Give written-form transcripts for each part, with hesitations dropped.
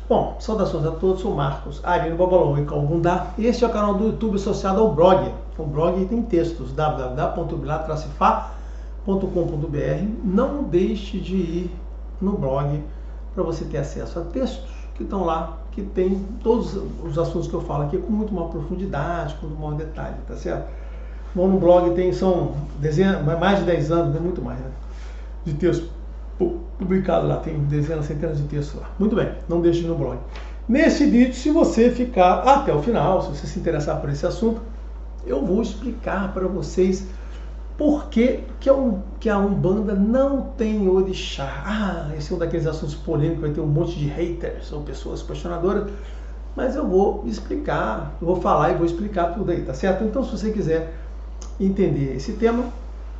Bom, saudações a todos, sou Marcos Arino Babalão e Calgundá. Este é o canal do YouTube associado ao blog. O blog tem textos, www.bilatracefa.com.br. Não deixe de ir no blog para você ter acesso a textos que estão lá, que tem todos os assuntos que eu falo aqui com muito maior profundidade, com muito maior detalhe, tá certo? Bom, no blog são mais de 10 anos, muito mais, né, de texto publicado lá, tem dezenas, centenas de textos lá. Muito bem, não deixe de ir no blog. Nesse vídeo, se você ficar até o final, se você se interessar por esse assunto, eu vou explicar para vocês por que a Umbanda não tem orixá. Esse é um daqueles assuntos polêmicos, vai ter um monte de haters ou pessoas questionadoras, mas eu vou explicar, eu vou falar e vou explicar tudo aí, tá certo? Então, se você quiser entender esse tema,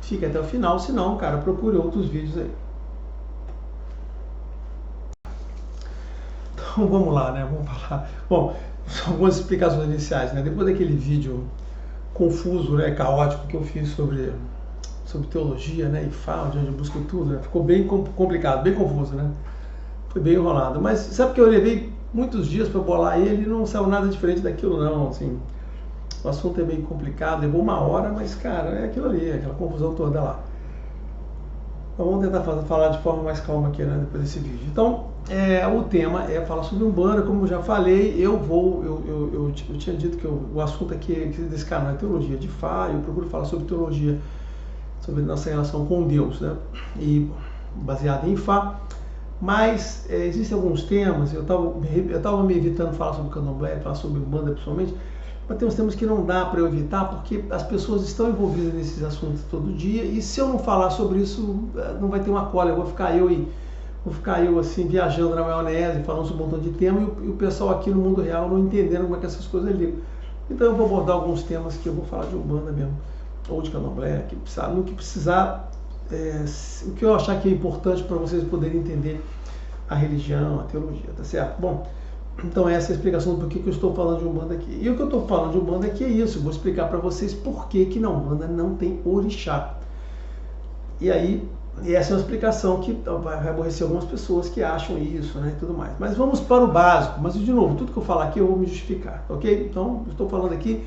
fique até o final, se não, cara, procure outros vídeos aí. Então vamos lá, né? Vamos falar. Bom, algumas explicações iniciais, né? Depois daquele vídeo confuso, né, caótico que eu fiz sobre teologia, né, e fala, onde eu busco tudo, né? Ficou bem complicado, bem confuso, né? Foi bem enrolado. Mas sabe que eu levei muitos dias para bolar ele e não saiu nada diferente daquilo, não. Assim, o assunto é meio complicado, levou uma hora, mas cara, é aquilo ali, aquela confusão toda lá. Então, vamos tentar falar de forma mais calma aqui, né, depois desse vídeo. Então, o tema é falar sobre Umbanda, como eu já falei, eu tinha dito que o assunto aqui desse canal é teologia de Fá, eu procuro falar sobre teologia, sobre nossa relação com Deus, né, e baseado em Fá, mas existem alguns temas, eu estava me evitando falar sobre Candomblé, falar sobre Umbanda principalmente, mas tem uns temas que não dá para eu evitar, porque as pessoas estão envolvidas nesses assuntos todo dia, e se eu não falar sobre isso, não vai ter uma cola, vou ficar eu assim, viajando na maionese, falando sobre um montão de tema, e o pessoal aqui no mundo real não entendendo como é que essas coisas ligam. Então eu vou abordar alguns temas que eu vou falar de Umbanda mesmo, ou de Candomblé, no que precisar, o que eu achar que é importante para vocês poderem entender a religião, a teologia, tá certo? Bom, então essa é a explicação do porquê que eu estou falando de Umbanda aqui. E o que eu estou falando de Umbanda aqui é isso, eu vou explicar para vocês por que na Umbanda não tem orixá. E aí, essa é uma explicação que vai aborrecer algumas pessoas que acham isso, né, e tudo mais. Mas vamos para o básico. Mas, de novo, tudo que eu falar aqui eu vou me justificar, ok? Então, eu estou falando aqui,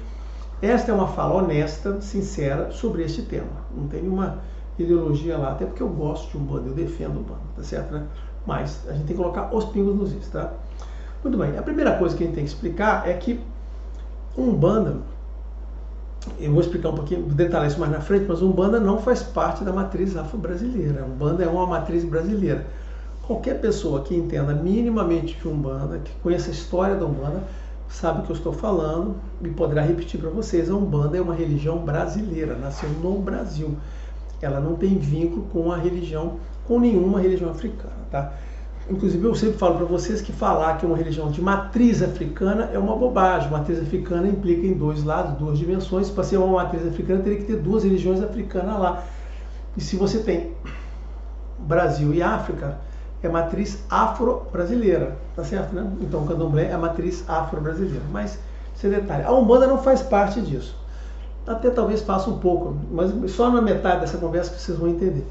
esta é uma fala honesta, sincera, sobre este tema. Não tem nenhuma ideologia lá, até porque eu gosto de Umbanda, eu defendo Umbanda, tá certo, né? Mas a gente tem que colocar os pingos nos is, tá? Muito bem, a primeira coisa que a gente tem que explicar é que Umbanda, eu vou explicar um pouquinho, detalhar isso mais na frente, mas Umbanda não faz parte da matriz afro-brasileira. Umbanda é uma matriz brasileira. Qualquer pessoa que entenda minimamente de Umbanda, que conheça a história da Umbanda, sabe o que eu estou falando e poderá repetir para vocês. A Umbanda é uma religião brasileira, nasceu no Brasil. Ela não tem vínculo com nenhuma religião africana, tá? Inclusive, eu sempre falo para vocês que falar que é uma religião de matriz africana é uma bobagem. Matriz africana implica em dois lados, duas dimensões. Para ser uma matriz africana, teria que ter duas religiões africanas lá. E se você tem Brasil e África, é matriz afro-brasileira, tá certo, né? Então, o Candomblé é a matriz afro-brasileira. Mas, esse detalhe, a Umbanda não faz parte disso. Até talvez faça um pouco, mas só na metade dessa conversa que vocês vão entender.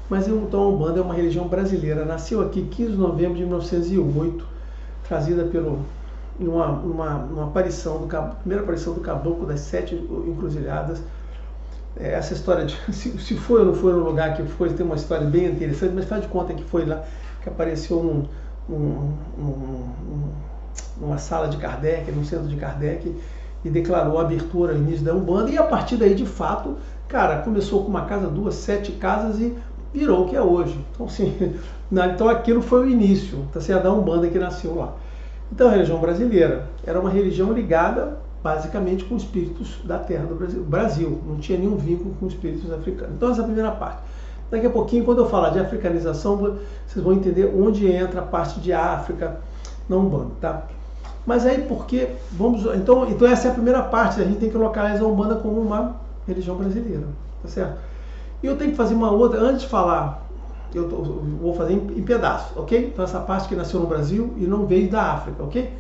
Mas então a Umbanda é uma religião brasileira, nasceu aqui 15 de novembro de 1908, trazida numa aparição, primeira aparição do Caboclo das Sete Encruzilhadas. Essa história, se foi ou não foi no lugar que foi, tem uma história bem interessante, mas faz de conta que foi lá, que apareceu numa sala de Kardec, no centro de Kardec, e declarou a abertura, o início da Umbanda, e a partir daí, de fato, cara, começou com uma casa, duas, 7 casas e virou o que é hoje. Então, assim, então aquilo foi o início, tá certo? Da Umbanda que nasceu lá. Então, a religião brasileira era uma religião ligada basicamente com espíritos da terra do Brasil. Não tinha nenhum vínculo com espíritos africanos. Então, essa é a primeira parte. Daqui a pouquinho, quando eu falar de africanização, vocês vão entender onde entra a parte de África na Umbanda, tá? Mas aí, porque então essa é a primeira parte. A gente tem que localizar a Umbanda como uma religião brasileira, tá certo? E eu tenho que fazer uma outra, antes de falar, eu vou fazer em pedaços, ok? Então essa parte que nasceu no Brasil e não veio da África, ok?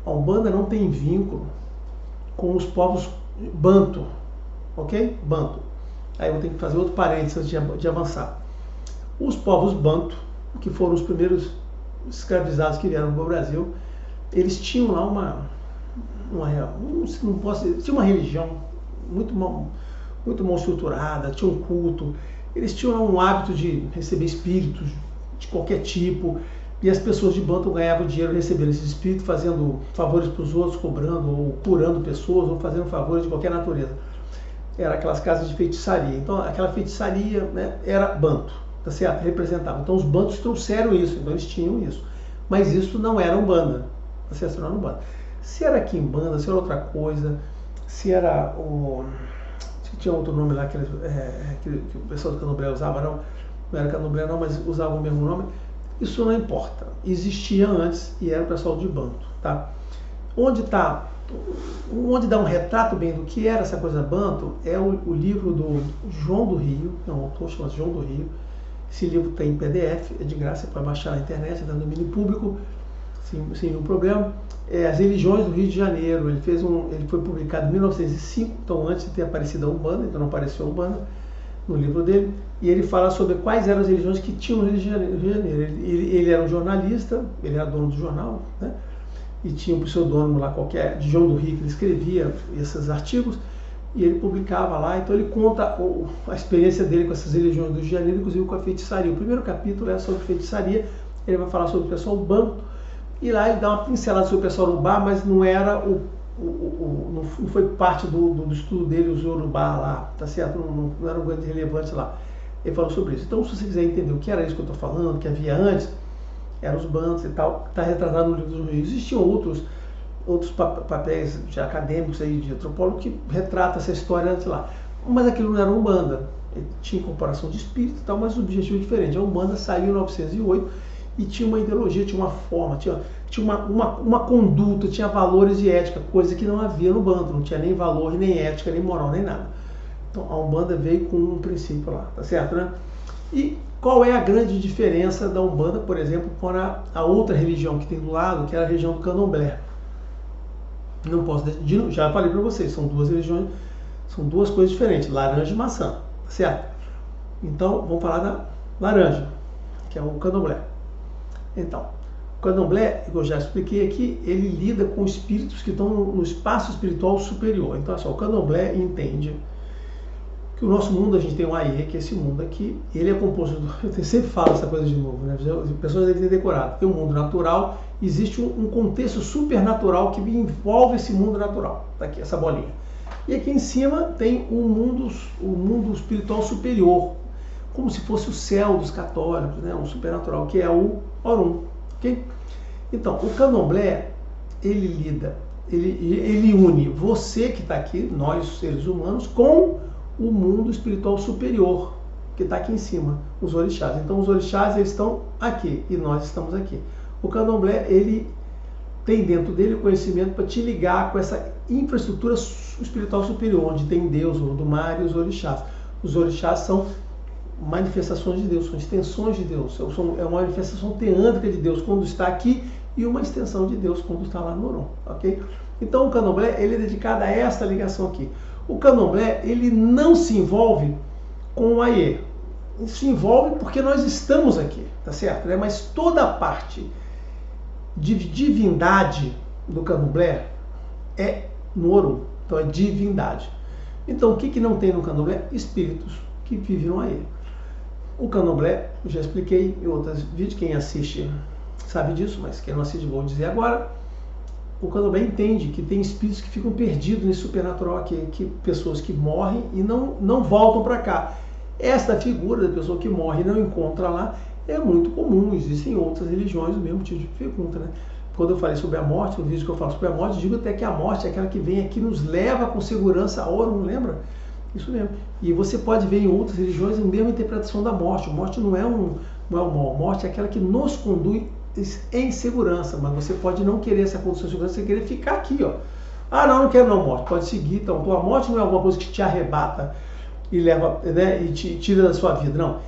A Umbanda não tem vínculo com os povos Banto, ok? Banto. Aí eu vou ter que fazer outro parênteses antes de avançar. Os povos Banto, que foram os primeiros escravizados que vieram para o Brasil, eles tinham lá tinha uma religião muito mal estruturada, tinha um culto, eles tinham um hábito de receber espíritos de qualquer tipo, e as pessoas de Banto ganhavam dinheiro recebendo esses espíritos, fazendo favores para os outros, cobrando ou curando pessoas, ou fazendo favores de qualquer natureza. Era aquelas casas de feitiçaria. Então aquela feitiçaria, né, era Banto, tá certo? Representava. Então os Bantos trouxeram isso, então eles tinham isso. Mas isso não era Umbanda, tá certo? Não era Umbanda. Se era Quimbanda, se era outra coisa, se era o... tinha outro nome lá que o pessoal do Candomblé usava, não era Candomblé não, mas usava o mesmo nome, isso não importa. Existia antes e era o pessoal de Banto, tá? Onde dá um retrato bem do que era essa coisa Banto é o livro do João do Rio, um autor chamado João do Rio. Esse livro tem em PDF, é de graça, para baixar na internet, é no domínio público, sem nenhum problema. As Religiões do Rio de Janeiro, ele foi publicado em 1905, então antes de ter aparecido a Umbanda, então não apareceu a Umbanda no livro dele, e ele fala sobre quais eram as religiões que tinham no Rio de Janeiro. Ele era um jornalista, ele era dono do jornal, né? E tinha um pseudônimo lá qualquer, de João do Rio, que ele escrevia esses artigos, e ele publicava lá. Então ele conta a experiência dele com essas religiões do Rio de Janeiro, inclusive com a feitiçaria. O primeiro capítulo é sobre feitiçaria, ele vai falar sobre o pessoal Banto, e lá ele dá uma pincelada sobre o pessoal Urubá, mas não era não foi parte do estudo dele, os Urubá lá, tá certo? Não era um grande relevante lá. Ele falou sobre isso. Então, se você quiser entender o que era isso que eu estou falando, que havia antes, eram os Bantos e tal, está retratado no livro do Rio. Existiam outros papéis de acadêmicos aí, de antropólogos, que retratam essa história antes lá. Mas aquilo não era Umbanda. Ele tinha incorporação de espírito e tal, mas o objetivo é diferente. A Umbanda saiu em 1908 e tinha uma ideologia, tinha uma forma, tinha uma conduta, tinha valores e ética, coisa que não havia no Banto, não tinha nem valor, nem ética, nem moral, nem nada. Então a Umbanda veio com um princípio lá, tá certo, né? E qual é a grande diferença da Umbanda, por exemplo, para a outra religião que tem do lado, que é a região do Candomblé? Não posso, já falei para vocês, são duas religiões, são duas coisas diferentes, laranja e maçã, tá certo? Então vamos falar da laranja, que é o Candomblé. Então, o Candomblé, eu já expliquei aqui, ele lida com espíritos que estão no espaço espiritual superior. Então, o Candomblé entende que o nosso mundo, a gente tem um Aie, que é esse mundo aqui, ele é composto, eu sempre falo essa coisa de novo, né? As pessoas devem ter decorado. Tem um mundo natural, existe um contexto supernatural que envolve esse mundo natural. Tá aqui, essa bolinha. E aqui em cima tem o mundo espiritual superior, como se fosse o céu dos católicos, né? Um supernatural, que é o Orum, ok? Então, o Candomblé, ele une você que está aqui, nós seres humanos, com o mundo espiritual superior, que está aqui em cima, os orixás. Então, os orixás, eles estão aqui e nós estamos aqui. O Candomblé, ele tem dentro dele o conhecimento para te ligar com essa infraestrutura espiritual superior, onde tem Deus, o Olodumare e os orixás. Os orixás são manifestações de Deus, são extensões de Deus, é uma manifestação teântrica de Deus quando está aqui e uma extensão de Deus quando está lá no Orum, ok? Então o Candomblé, ele é dedicado a esta ligação aqui. O Candomblé, ele não se envolve com o Aie, se envolve porque nós estamos aqui, tá certo? Né? Mas toda a parte de divindade do Candomblé é no Orum, então é divindade. Então o que não tem no Candomblé? Espíritos que vivem no Aie. O Candomblé, eu já expliquei em outros vídeos, quem assiste sabe disso, mas quem não assiste vou dizer agora. O Candomblé entende que tem espíritos que ficam perdidos nesse supernatural aqui, que pessoas que morrem e não voltam para cá. Esta figura da pessoa que morre e não encontra lá é muito comum, existem outras religiões do mesmo tipo de pergunta, né? Quando eu falei sobre a morte, no vídeo que eu falo sobre a morte, digo até que a morte é aquela que vem aqui, nos leva com segurança a Orum, lembra? Isso mesmo. E você pode ver em outras religiões a mesma interpretação da morte. A morte não é um mal. A morte é aquela que nos conduz em segurança. Mas você pode não querer essa condição de segurança, você querer ficar aqui, ó. Ah, não quero não morte. Pode seguir. Então, a morte não é alguma coisa que te arrebata e leva, né, e te tira da sua vida. Não.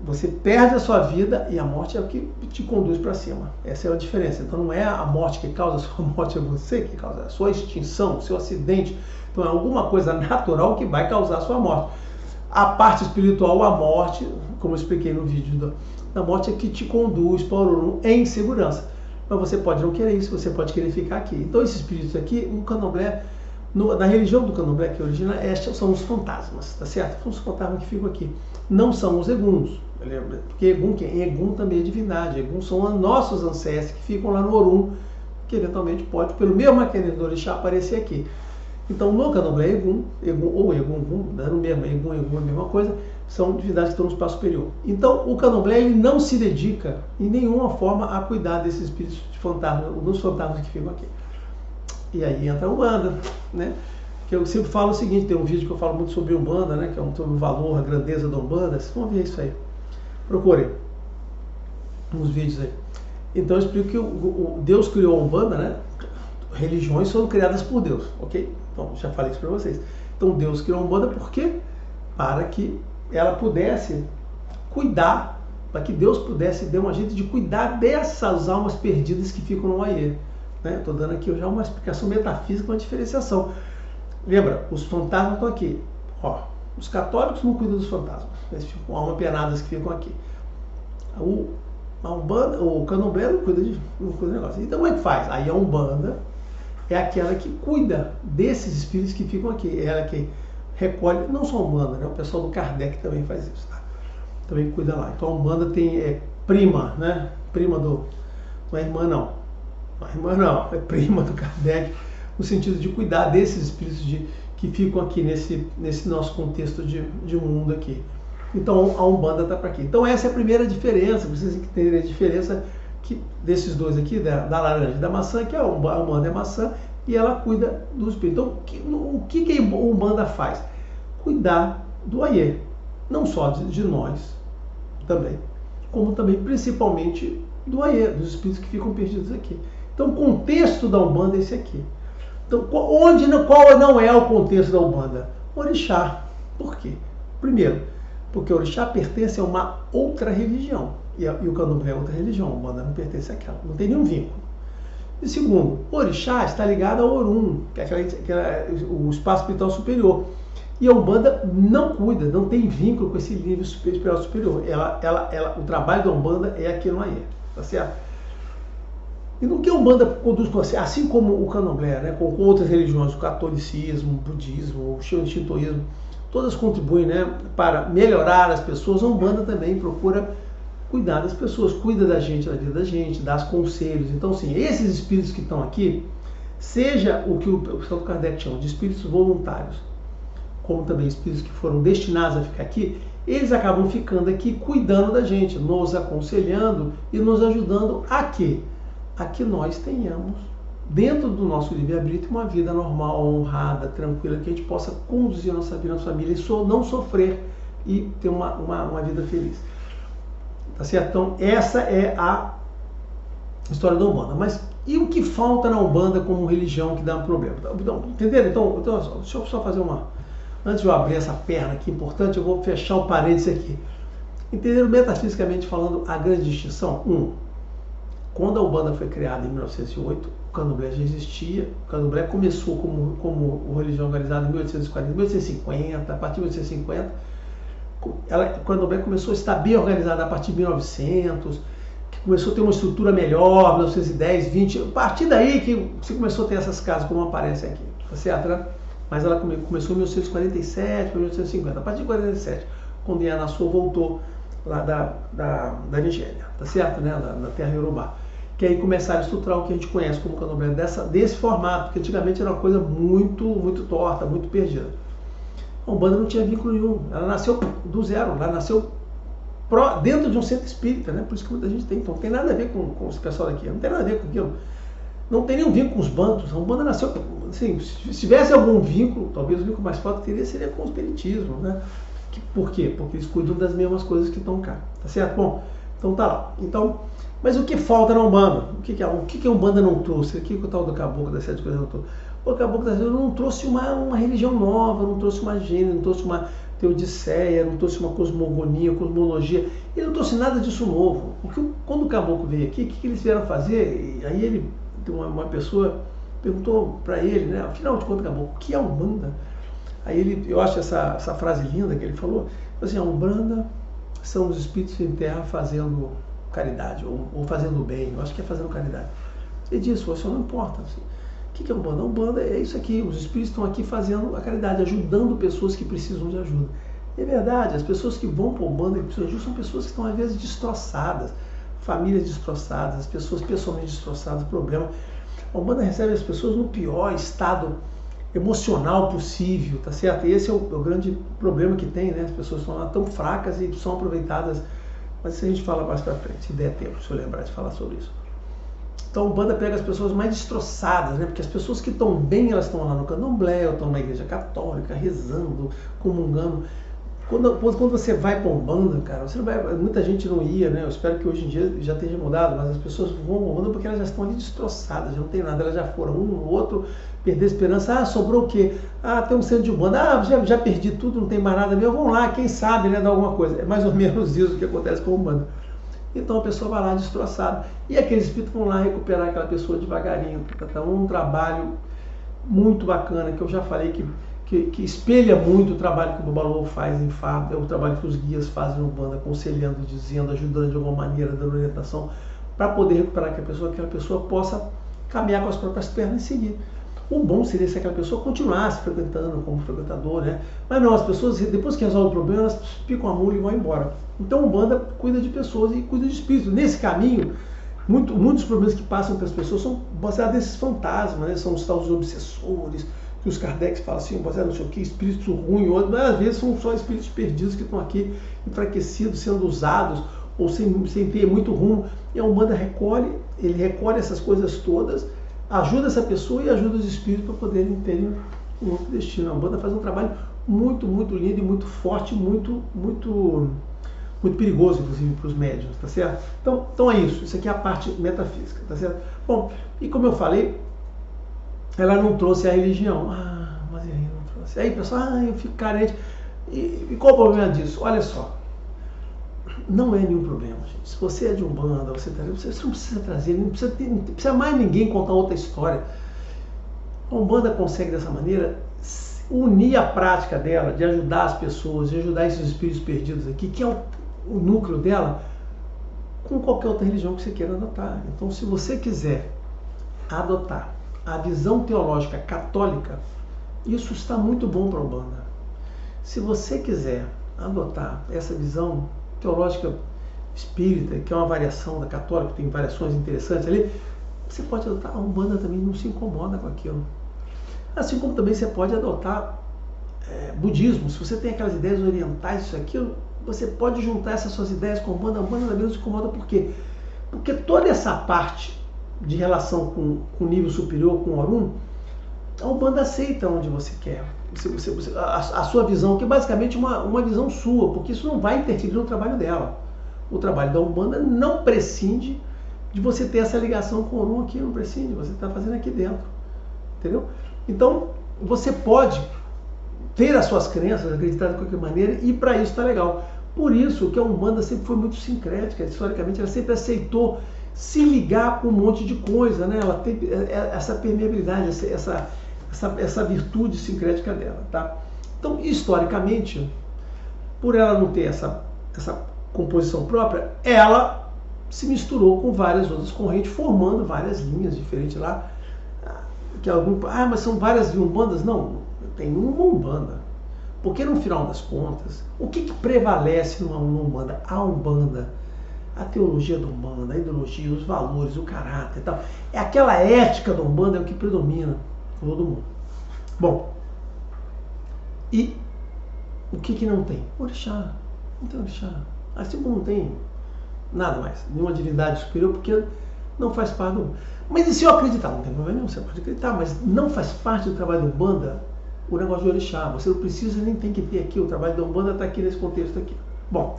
Você perde a sua vida e a morte é o que te conduz para cima. Essa é a diferença. Então não é a morte que causa a sua morte, é você que causa a sua extinção, o seu acidente. Então é alguma coisa natural que vai causar a sua morte. A parte espiritual, a morte, como eu expliquei no vídeo da morte é que te conduz para o Orun em segurança. Mas você pode não querer isso, você pode querer ficar aqui. Então esses espíritos aqui, no candomblé, na religião do candomblé que origina, são os fantasmas, tá certo? São os fantasmas que ficam aqui. Não são os eguns, porque Egum também é divindade. Egum são os nossos ancestros que ficam lá no Orun, que eventualmente pode, pelo mesmo mecanismo do orixá, aparecer aqui. Então no candomblé, Egum ou Egum, no mesmo, Egum é a mesma coisa, são divindades que estão no espaço superior. Então o candomblé ele não se dedica em nenhuma forma a cuidar desses espíritos de fantasma, dos fantasmas que ficam aqui. E aí entra a Umbanda, né? Que eu sempre falo o seguinte, tem um vídeo que eu falo muito sobre Umbanda, né? Que é sobre o valor, a grandeza da Umbanda. Vocês vão ver isso aí. Procurem uns vídeos aí. Então eu explico que o Deus criou a Umbanda, né? Religiões foram criadas por Deus, ok? Então já falei isso para vocês. Então Deus criou a Umbanda por quê? Para que ela pudesse cuidar, para que Deus pudesse dar um jeito de cuidar dessas almas perdidas que ficam no Aie. Estou dando aqui já uma explicação metafísica, uma diferenciação. Lembra, os fantasmas estão aqui. Ó, os católicos não cuidam dos fantasmas. Eles ficam almas penadas que ficam aqui. A Umbanda, o candomblé não cuida do negócio. Então como é que faz? Aí a Umbanda é aquela que cuida desses espíritos que ficam aqui. Ela que recolhe, não só a Umbanda, né? O pessoal do Kardec também faz isso, tá? Também cuida lá. Então a Umbanda tem prima, né? Prima do... Não é irmã não. A irmã não, é prima do Kardec, no sentido de cuidar desses espíritos que ficam aqui nesse nosso contexto de mundo aqui. Então a Umbanda está para aqui. Então essa é a primeira diferença, vocês entenderem a diferença desses dois aqui, da laranja e da maçã, que a Umbanda é maçã e ela cuida do espírito. Então o que a Umbanda faz? Cuidar do Aie, não só de nós também, como também principalmente do Aie, dos espíritos que ficam perdidos aqui. Então o contexto da Umbanda é esse aqui. Então qual não é o contexto da Umbanda? O orixá. Por quê? Primeiro, porque o orixá pertence a uma outra religião. E o candomblé é outra religião, a Umbanda não pertence àquela, não tem nenhum vínculo. E segundo, o orixá está ligado ao Orun, que é o espaço espiritual superior. E a Umbanda não cuida, não tem vínculo com esse nível espiritual superior. O trabalho da Umbanda é aqui no Aie, tá certo? E no que a Umbanda conduz com você, assim como o candomblé, né, com outras religiões, o catolicismo, o budismo, o shintoísmo, todas contribuem, né, para melhorar as pessoas. A Umbanda também procura cuidar das pessoas, cuida da gente, da vida da gente, dá conselhos. Então, assim, esses espíritos que estão aqui, seja o que o Santo Kardec chama de espíritos voluntários, como também espíritos que foram destinados a ficar aqui, eles acabam ficando aqui cuidando da gente, nos aconselhando e nos ajudando a quê? A que nós tenhamos, dentro do nosso livre-arbítrio, uma vida normal, honrada, tranquila, que a gente possa conduzir a nossa vida, a nossa família, e não sofrer e ter uma vida feliz. Tá certo? Então, essa é a história da Umbanda. Mas e o que falta na Umbanda como religião que dá um problema? Então, entenderam? Então deixa eu só fazer antes de eu abrir essa perna aqui importante, eu vou fechar o parênteses aqui. Entenderam metafisicamente falando a grande distinção? Quando a Umbanda foi criada em 1908, o candomblé já existia. O candomblé começou como religião organizada em 1840, 1850, a partir de 1850. O candomblé começou a estar bem organizado a partir de 1900, que começou a ter uma estrutura melhor, 1910, 20. A partir daí que você começou a ter essas casas como aparecem aqui, tá certo, né? Mas ela começou em 1947 para 1950. A partir de 1947, quando Iana Sou voltou lá da Nigéria, tá certo, né? Da terra Yorubá. Que aí começaram a estruturar o que a gente conhece como candomblé desse formato, porque antigamente era uma coisa muito torta, muito perdida. A Umbanda não tinha vínculo nenhum, ela nasceu do zero, ela nasceu dentro de um centro espírita, né? Por isso que muita gente tem, então não tem nada a ver com esse pessoal daqui, não tem nada a ver com aquilo. Não tem nenhum vínculo com os bantos, a Umbanda nasceu, assim, se tivesse algum vínculo, talvez o vínculo mais forte que teria seria com o espiritismo, né? Por quê? Porque eles cuidam das mesmas coisas que estão cá, tá certo? Bom, então tá lá. Então, mas o que falta na Umbanda? O que a Umbanda não trouxe? O que o tal do Caboclo das Sete Coisas não trouxe? O Caboclo das Sete Coisas não trouxe uma religião nova, não trouxe uma gênese, não trouxe uma teodiceia, não trouxe uma cosmogonia, cosmologia. Ele não trouxe nada disso novo. Porque quando o Caboclo veio aqui, o que eles vieram fazer? E aí uma pessoa perguntou para ele, né? Afinal de contas, Caboclo, o que é a Umbanda? Aí eu acho essa frase linda que ele falou, assim, a Umbanda são os espíritos em terra fazendo caridade, ou fazendo bem, eu acho que é fazendo caridade. Ele diz, isso não importa. Assim. O que é Umbanda? A Umbanda é isso aqui, os espíritos estão aqui fazendo a caridade, ajudando pessoas que precisam de ajuda. É verdade, as pessoas que vão para a Umbanda e precisam de ajuda são pessoas que estão às vezes destroçadas, famílias destroçadas, as pessoas pessoalmente destroçadas, problema. A Umbanda recebe as pessoas no pior estado emocional possível, tá certo? E esse é o grande problema que tem, né? As pessoas estão lá tão fracas e são aproveitadas, mas isso a gente fala mais pra frente, se der tempo, se eu lembrar de falar sobre isso. Então a Umbanda pega as pessoas mais destroçadas, né? Porque as pessoas que estão bem, elas estão lá no candomblé, ou estão na igreja católica, rezando, comungando. Quando você vai para Umbanda, cara, você não vai, muita gente não ia, né? Eu espero que hoje em dia já esteja mudado, mas as pessoas vão para Umbanda porque elas já estão ali destroçadas, já não tem nada, elas já foram um ou outro, perder a esperança, sobrou o quê? Tem um centro de Umbanda, já perdi tudo, não tem mais nada meu, vamos lá, quem sabe, né, dar alguma coisa. É mais ou menos isso que acontece com a Umbanda. Então a pessoa vai lá destroçada. E aqueles espíritos vão lá recuperar aquela pessoa devagarinho. Então um trabalho muito bacana, que eu já falei que espelha muito o trabalho que o Babalô faz em Fá, é o trabalho que os guias fazem no Umbanda, aconselhando, dizendo, ajudando de alguma maneira, dando orientação, para poder recuperar aquela pessoa possa caminhar com as próprias pernas e seguir. O bom seria se aquela pessoa continuasse frequentando como frequentador, né? Mas não, as pessoas, depois que resolvem o problema, elas picam a mula e vão embora. Então, o Umbanda cuida de pessoas e cuida de espíritos. Nesse caminho, muitos problemas que passam para as pessoas são baseados nesses fantasmas, né? São os tais obsessores, que os Kardec falam assim, baseado não sei o que, espíritos ruins, mas às vezes são só espíritos perdidos que estão aqui enfraquecidos, sendo usados, ou sem ter muito rumo. E a Umbanda ele recolhe essas coisas todas, ajuda essa pessoa e ajuda os espíritos para poderem terem um outro destino. A Umbanda faz um trabalho muito, muito lindo e muito forte, muito perigoso, inclusive, para os médiuns, tá certo? Então é isso aqui é a parte metafísica, tá certo? Bom, e como eu falei, ela não trouxe a religião. Mas aí não trouxe. Aí, pessoal, eu fico carente. E qual o problema disso? Olha só, não é nenhum problema, gente. Se você é de Umbanda, você não precisa trazer, não precisa mais ninguém contar outra história. A Umbanda consegue, dessa maneira, unir a prática dela, de ajudar as pessoas, de ajudar esses espíritos perdidos aqui, que é o núcleo dela, com qualquer outra religião que você queira adotar. Então, se você quiser adotar a visão teológica católica, isso está muito bom para a Umbanda. Se você quiser adotar essa visão teológica espírita, que é uma variação da católica, tem variações interessantes ali, você pode adotar. A Umbanda também não se incomoda com aquilo. Assim como também você pode adotar budismo. Se você tem aquelas ideias orientais, isso aquilo, você pode juntar essas suas ideias com a Umbanda. A Umbanda também não se incomoda. Por quê? Porque toda essa parte de relação com o nível superior, com o Orum, a Umbanda aceita onde você quer. A sua visão, que é basicamente uma visão sua, porque isso não vai interferir no trabalho dela. O trabalho da Umbanda não prescinde de você ter essa ligação com o Orum aqui, não prescinde, você está fazendo aqui dentro. Entendeu? Então, você pode ter as suas crenças, acreditar de qualquer maneira, e para isso está legal. Por isso que a Umbanda sempre foi muito sincrética, historicamente ela sempre aceitou se ligar com um monte de coisa, né? Ela tem essa permeabilidade, essa virtude sincrética dela, tá? Então, historicamente, por ela não ter essa composição própria, ela se misturou com várias outras correntes, formando várias linhas diferentes lá. Mas são várias Umbandas? Não, tem uma Umbanda. Porque no final das contas, o que prevalece numa Umbanda? A Umbanda, a teologia da Umbanda, a ideologia, os valores, o caráter e tal. É aquela ética da Umbanda, é o que predomina em todo mundo. Bom, e o que não tem? Orixá. Não tem orixá. Assim como não tem nada mais, nenhuma divindade superior, porque não faz parte do... Mas e se eu acreditar? Não tem problema nenhum, você pode acreditar, mas não faz parte do trabalho da Umbanda o negócio de orixá. Você não precisa nem tem que ter aqui, o trabalho da Umbanda está aqui nesse contexto aqui. Bom,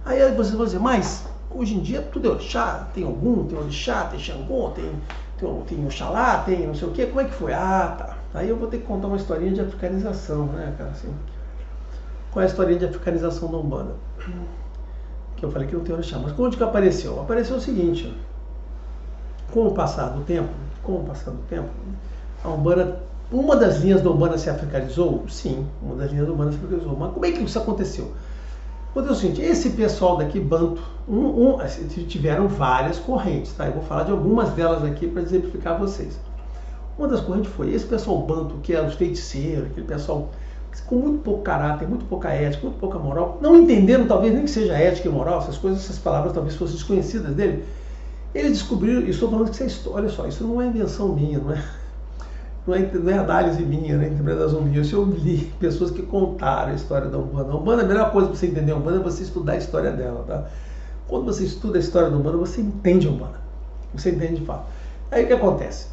aí você vai dizer, mas hoje em dia tudo é orixá, tem Ogum, tem orixá, tem Xangô, tem Oxalá, tem não sei o quê, como é que foi? Tá. Aí eu vou ter que contar uma historinha de africanização, né, cara, assim. Qual é a historinha de africanização da Umbanda? Que eu falei que não tem orixá, mas onde que apareceu? Apareceu o seguinte, com o passar do tempo, a Umbanda, uma das linhas da Umbanda se africanizou? Sim, uma das linhas da Umbanda se africanizou. Mas como é que isso aconteceu? Vou dizer o seguinte, esse pessoal daqui, Banto, tiveram várias correntes, tá? Eu vou falar de algumas delas aqui para exemplificar a vocês. Uma das correntes foi esse pessoal Banto, que é os feiticeiros, aquele pessoal com muito pouco caráter, muito pouca ética, muito pouca moral, não entendendo talvez nem que seja ética e moral, essas coisas, essas palavras talvez fossem desconhecidas dele. Eles descobriram, e estou falando que isso é história, olha só, isso não é invenção minha, não é análise minha, não é interpretação minha. Isso eu li pessoas que contaram a história da Umbanda. A Umbanda, a melhor coisa para você entender a Umbanda é você estudar a história dela, tá? Quando você estuda a história da Umbanda, você entende a Umbanda. Você entende de fato. Aí o que acontece?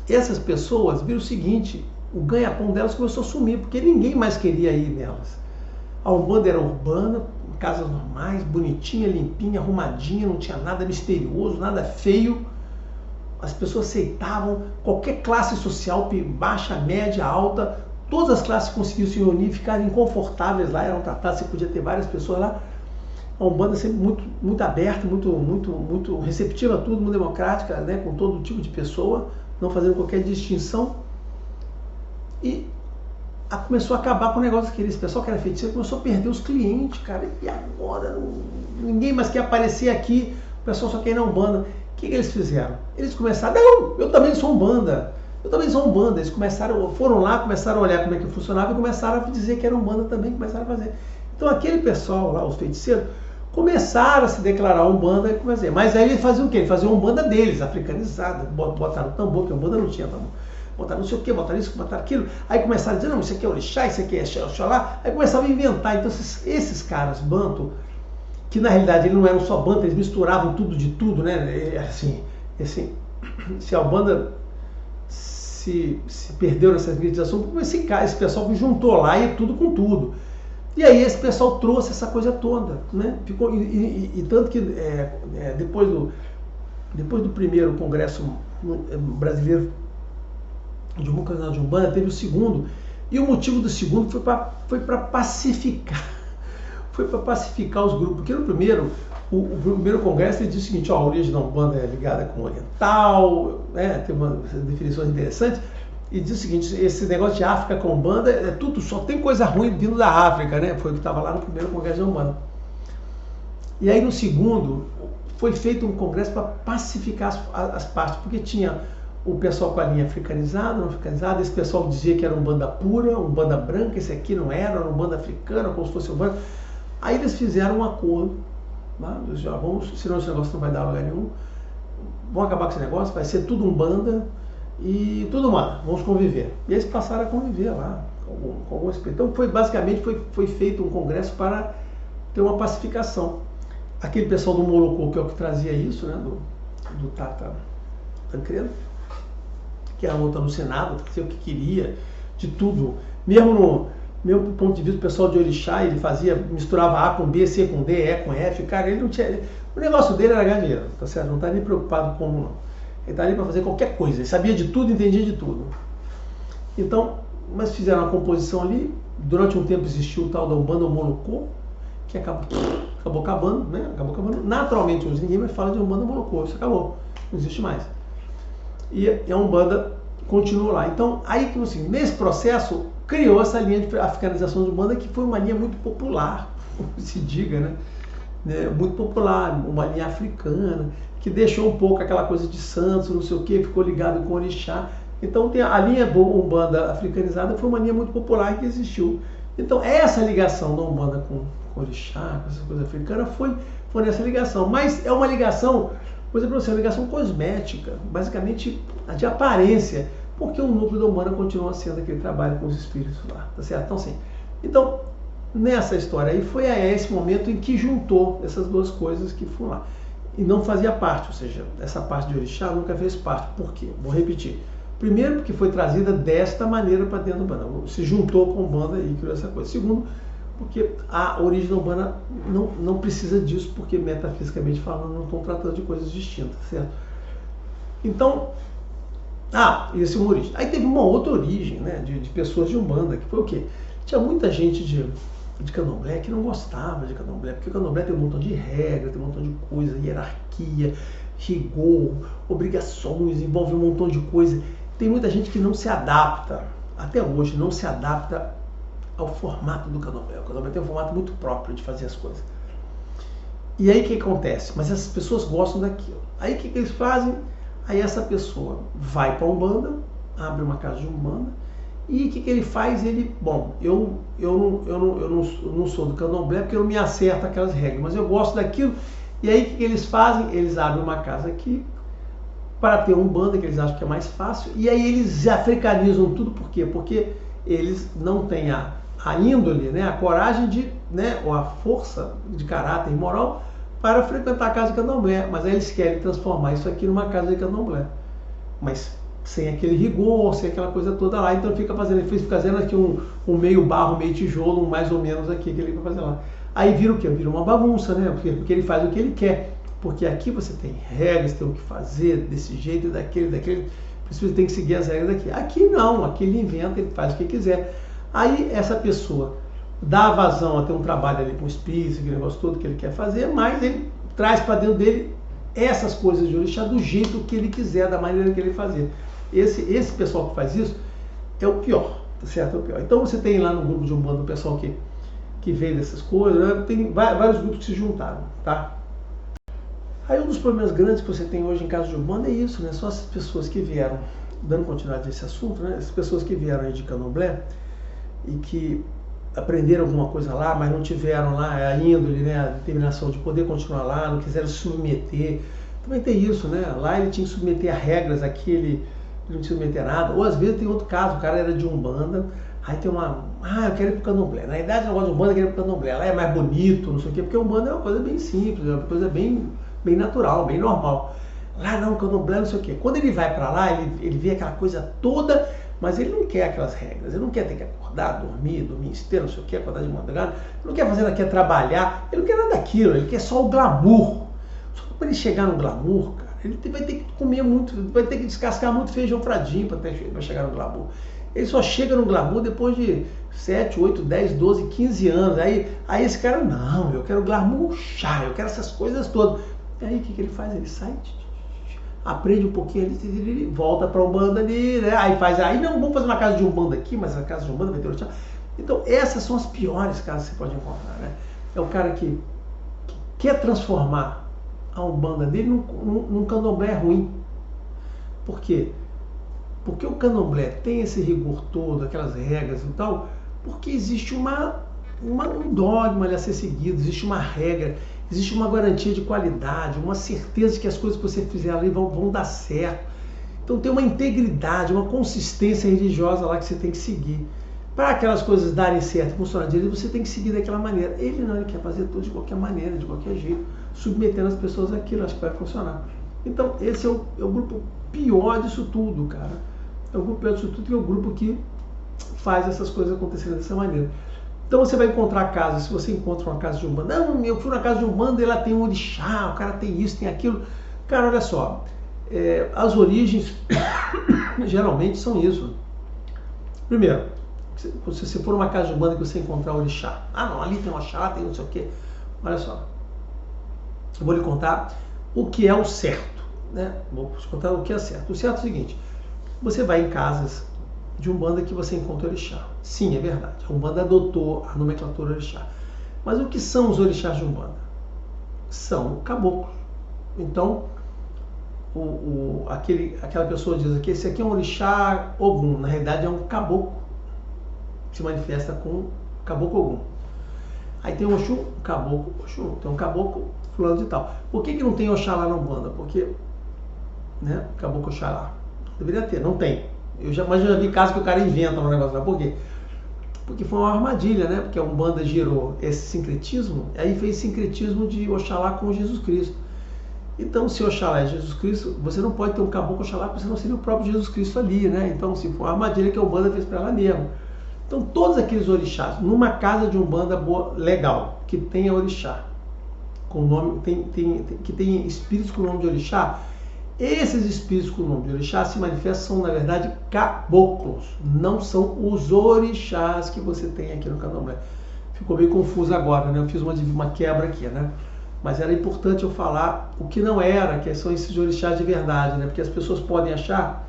Essas pessoas viram o seguinte, o ganha-pão delas começou a sumir, porque ninguém mais queria ir nelas. A Umbanda era urbana, casas normais, bonitinha, limpinha, arrumadinha, não tinha nada misterioso, nada feio. As pessoas aceitavam qualquer classe social, baixa, média, alta, todas as classes conseguiam se reunir, ficarem confortáveis lá, eram tratadas, você podia ter várias pessoas lá. A Umbanda sempre muito aberta, muito receptiva a tudo, muito democrática, né, com todo tipo de pessoa, não fazendo qualquer distinção. E começou a acabar com o negócio daquele pessoal que era feiticeiro, começou a perder os clientes, cara. E agora ninguém mais quer aparecer aqui, o pessoal só quer ir na Umbanda. O que eles fizeram? Eles começaram, não, eu também sou Umbanda. Eles foram lá, começaram a olhar como é que funcionava e começaram a dizer que era Umbanda também, começaram a fazer. Então aquele pessoal lá, os feiticeiros, começaram a se declarar Umbanda e começaram. Mas aí eles faziam o quê? Eles faziam Umbanda deles, africanizada, botaram tambor, que a Umbanda não tinha tambor. Botaram não sei o que, botaram isso, botaram aquilo. Aí começaram a dizer, não, isso aqui é orixá, isso aqui é Xalá. Aí começavam a inventar. Então esses caras, Banto, que na realidade eles não eram só Banto, eles misturavam tudo de tudo, né? Assim, se a Umbanda se perdeu nessa organização, esse pessoal que juntou lá e é tudo com tudo. E aí esse pessoal trouxe essa coisa toda, né? Ficou, e tanto que depois do primeiro congresso brasileiro de Umbanda, teve o segundo, e o motivo do segundo foi para pacificar, os grupos, porque no primeiro, o primeiro congresso ele disse o seguinte, ó, a origem da Umbanda é ligada com o oriental, né, tem uma definição interessante, e diz o seguinte, esse negócio de África com Umbanda, tudo, só tem coisa ruim vindo da África, né, foi o que estava lá no primeiro congresso da Umbanda. E aí no segundo, foi feito um congresso para pacificar as partes, porque tinha o pessoal com a linha africanizada, não africanizada, esse pessoal dizia que era Umbanda pura, Umbanda branca, esse aqui não era Umbanda africana, como se fosse Umbanda. Aí eles fizeram um acordo, né? Senão esse negócio não vai dar lugar nenhum, vamos acabar com esse negócio, vai ser tudo Umbanda e tudo mais, vamos conviver. E eles passaram a conviver lá, com algum respeito. Então basicamente foi feito um congresso para ter uma pacificação. Aquele pessoal do Molocô, que é o que trazia isso, né? do Tata Tancredo, que era outra no Senado, fazia o que queria, de tudo. Mesmo do ponto de vista do pessoal de Orixá, ele misturava A com B, C com D, E com F, cara, ele não tinha... O negócio dele era ganhar dinheiro, tá certo? Não está nem preocupado como não. Ele está ali para fazer qualquer coisa, ele sabia de tudo, entendia de tudo. Então, mas fizeram uma composição ali, durante um tempo existiu o tal da Umbanda, o Molocô, que acabou acabando, né? Naturalmente, hoje ninguém mais fala de Umbanda, Molocô, isso acabou, não existe mais. E a Umbanda continuou lá. Então, aí que assim, nesse processo, criou essa linha de africanização de Umbanda, que foi uma linha muito popular, se diga, né? Muito popular, uma linha africana, que deixou um pouco aquela coisa de santos, não sei o que, ficou ligado com Orixá. Então, a linha Umbanda africanizada foi uma linha muito popular que existiu. Então, essa ligação da Umbanda com Orixá, com essa coisa africana, foi nessa ligação. Mas é uma ligação... Por exemplo, uma ligação cosmética, basicamente de aparência, porque o núcleo da Umbanda continua sendo aquele trabalho com os espíritos lá, tá certo? Então, sim. Então, nessa história aí, foi esse momento em que juntou essas duas coisas que foram lá. E não fazia parte, ou seja, essa parte de Orixá nunca fez parte. Por quê? Vou repetir. Primeiro, porque foi trazida desta maneira para dentro da Umbanda, se juntou com a Umbanda e criou essa coisa. Segundo, porque a origem da Umbanda não precisa disso, porque metafisicamente falando não estão tratando de coisas distintas, certo? Então, esse é uma origem. Aí teve uma outra origem, né, de pessoas de Umbanda, que foi o quê? Tinha muita gente de Candomblé que não gostava de Candomblé, porque o Candomblé tem um montão de regras, tem um montão de coisa, hierarquia, rigor, obrigações, envolve um montão de coisa. Tem muita gente que não se adapta, até hoje, não se adapta ao formato do candomblé. O candomblé tem um formato muito próprio de fazer as coisas. E aí o que acontece? Mas essas pessoas gostam daquilo. Aí o que eles fazem? Aí essa pessoa vai para a Umbanda, abre uma casa de Umbanda, e o que ele faz? Ele, bom, eu não sou do candomblé porque eu não me acerto aquelas regras, mas eu gosto daquilo. E aí o que eles fazem? Eles abrem uma casa aqui para ter Umbanda, que eles acham que é mais fácil, e aí eles africanizam tudo. Por quê? Porque eles não têm a índole, né, a coragem de, né, ou a força de caráter e moral para frequentar a casa de candomblé, mas aí eles querem transformar isso aqui numa casa de candomblé, mas sem aquele rigor, sem aquela coisa toda lá. Então fica fazendo aqui um meio barro, meio tijolo, um mais ou menos aqui que ele vai fazer lá. Aí vira o quê? Vira uma bagunça, né? Porque ele faz o que ele quer. Porque aqui você tem regras, tem o que fazer desse jeito, daquele, por isso você tem que seguir as regras daqui. Aqui não, aqui ele inventa, ele faz o que quiser. Aí essa pessoa dá vazão a ter um trabalho ali com o espírito, aquele negócio todo que ele quer fazer, mas ele traz para dentro dele essas coisas de orixá do jeito que ele quiser, da maneira que ele fazer. Esse pessoal que faz isso é o pior, tá certo? É o pior. Então você tem lá no grupo de Umbanda o pessoal que veio dessas coisas, né? Tem vários grupos que se juntaram, tá? Aí um dos problemas grandes que você tem hoje em casa de Umbanda é isso, né? São essas pessoas que vieram, dando continuidade a esse assunto, né? Essas pessoas que vieram aí de candomblé e que aprenderam alguma coisa lá, mas não tiveram lá a índole, né? A determinação de poder continuar lá, não quiseram se submeter. Também tem isso, né? Lá ele tinha que submeter a regras, aqui ele não tinha que submeter a nada. Ou às vezes tem outro caso, o cara era de Umbanda, aí tem eu quero ir pro candomblé. Na verdade, o negócio de Umbanda, eu quero ir pro candomblé. Lá é mais bonito, não sei o quê, porque Umbanda é uma coisa bem simples, é uma coisa bem natural, bem normal. Lá não, candomblé, não sei o quê. Quando ele vai para lá, ele vê aquela coisa toda, mas ele não quer aquelas regras, ele não quer ter que acordar, dormir esteiro, não sei o quê, acordar de madrugada, ele não quer fazer, quer trabalhar, ele não quer nada daquilo, ele quer só o glamour. Só que para ele chegar no glamour, cara, ele vai ter que comer muito, vai ter que descascar muito feijão fradinho para chegar no glamour. Ele só chega no glamour depois de 7, 8, 10, 12, 15 anos. Aí esse cara, não, eu quero glamour chá, eu quero essas coisas todas. E aí o que ele faz? Ele sai, aprende um pouquinho ali, volta para a Umbanda ali, né? Aí não, vamos fazer uma casa de Umbanda aqui, mas a casa de Umbanda vai ter orixá. Então essas são as piores casas que você pode encontrar, né? É o cara que quer transformar a Umbanda dele num candomblé ruim. Por quê? Porque o candomblé tem esse rigor todo, aquelas regras e tal, porque existe um dogma ali a ser seguido, existe uma regra, existe uma garantia de qualidade, uma certeza de que as coisas que você fizer ali vão dar certo. Então tem uma integridade, uma consistência religiosa lá que você tem que seguir. Para aquelas coisas darem certo e funcionar direito, você tem que seguir daquela maneira. Ele quer fazer tudo de qualquer maneira, de qualquer jeito, submetendo as pessoas àquilo, acho que vai funcionar. Então esse é o grupo pior disso tudo, cara. É o grupo pior disso tudo, que é o grupo que faz essas coisas acontecerem dessa maneira. Então você vai encontrar casas, se você encontra uma casa de Umbanda, não, eu fui na casa de Umbanda e lá tem um orixá, o cara tem isso, tem aquilo. Cara, olha só, as origens geralmente são isso. Primeiro, se você for numa casa de Umbanda que você encontrar orixá, não, ali tem um orixá, tem não sei o quê. Olha só, eu vou lhe contar o que é o certo, né? Vou te contar o que é certo. O certo é o seguinte, você vai em casas de Umbanda que você encontra orixá. Sim, é verdade. A Umbanda adotou a nomenclatura orixá. Mas o que são os orixás de Umbanda? São caboclos. Então, aquela pessoa diz aqui, esse aqui é um orixá Ogum. Na realidade é um caboclo. Se manifesta com caboclo Ogum. Aí tem um Oxum, um caboclo Oxum. Tem um caboclo fulano de tal. Por que não tem Oxalá na Umbanda? Porque, né, caboclo Oxalá. Deveria ter, não tem. Mas eu já vi casos que o cara inventa um negócio lá. Por quê? Porque foi uma armadilha, né? Porque a Umbanda gerou esse sincretismo, aí fez sincretismo de Oxalá com Jesus Cristo. Então, se Oxalá é Jesus Cristo, você não pode ter um caboclo Oxalá, porque senão seria o próprio Jesus Cristo ali, né? Então, foi uma armadilha que a Umbanda fez para ela mesma. Então, todos aqueles orixás, numa casa de Umbanda boa, legal, que tenha orixá, com nome, que tem espíritos com o nome de orixá, esses espíritos com o nome de orixá se manifestam, na verdade, caboclos. Não são os orixás que você tem aqui no candomblé. Ficou meio confuso agora, né? Eu fiz uma quebra aqui, né? Mas era importante eu falar o que não era, que são esses orixás de verdade, né? Porque as pessoas podem achar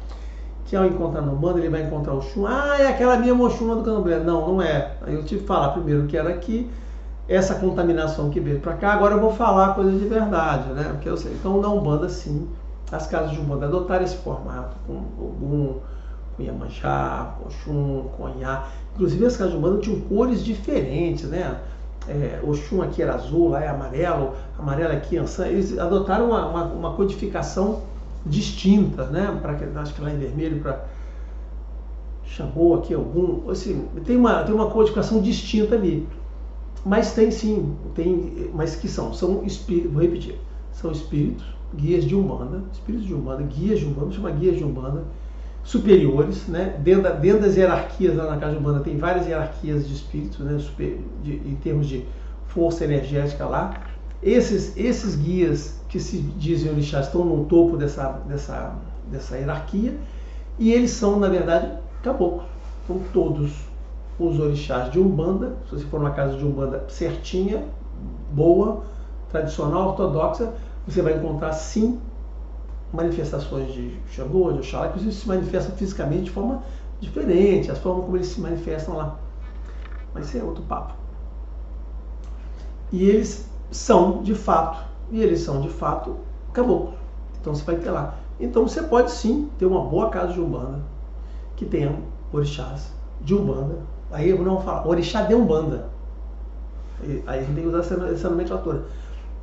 que ao encontrar no Umbanda ele vai encontrar o Oxum. Ah, é aquela minha Oxum do Candomblé. Não, não é. Aí eu tive que falar primeiro que era aqui, essa contaminação que veio para cá. Agora eu vou falar coisa de verdade, né? Porque eu sei. Então na Umbanda, sim, as casas de Umbanda adotaram esse formato, com Ogum, com Iemanjá, com Oxum, com Onhá. Inclusive as casas de Umbanda tinham cores diferentes, né? Oxum aqui era azul, lá é amarelo aqui Ançã. Eles adotaram uma codificação distinta, né? Acho que lá em vermelho para Xangô aqui algum, assim, tem uma codificação distinta ali. Mas tem sim, mas que são espíritos, vou repetir, são espíritos, guias de Umbanda, guias de Umbanda, chama guias de Umbanda, superiores, né? Dentro das hierarquias lá na casa de Umbanda tem várias hierarquias de espíritos, né? Em termos de força energética lá. Esses guias que se dizem orixás estão no topo dessa hierarquia, e eles são, na verdade, caboclos. São todos os orixás de Umbanda. Se você for numa casa de Umbanda certinha, boa, tradicional, ortodoxa, você vai encontrar sim manifestações de Xangô, de Oxalá, que se manifestam fisicamente de forma diferente, as formas como eles se manifestam lá. Mas isso é outro papo. E eles são de fato caboclos. Então você vai ter lá. Então você pode sim ter uma boa casa de Umbanda que tenha orixás de Umbanda. Aí eu não vou falar orixá de Umbanda. Aí a gente tem que usar essa nomenclatura.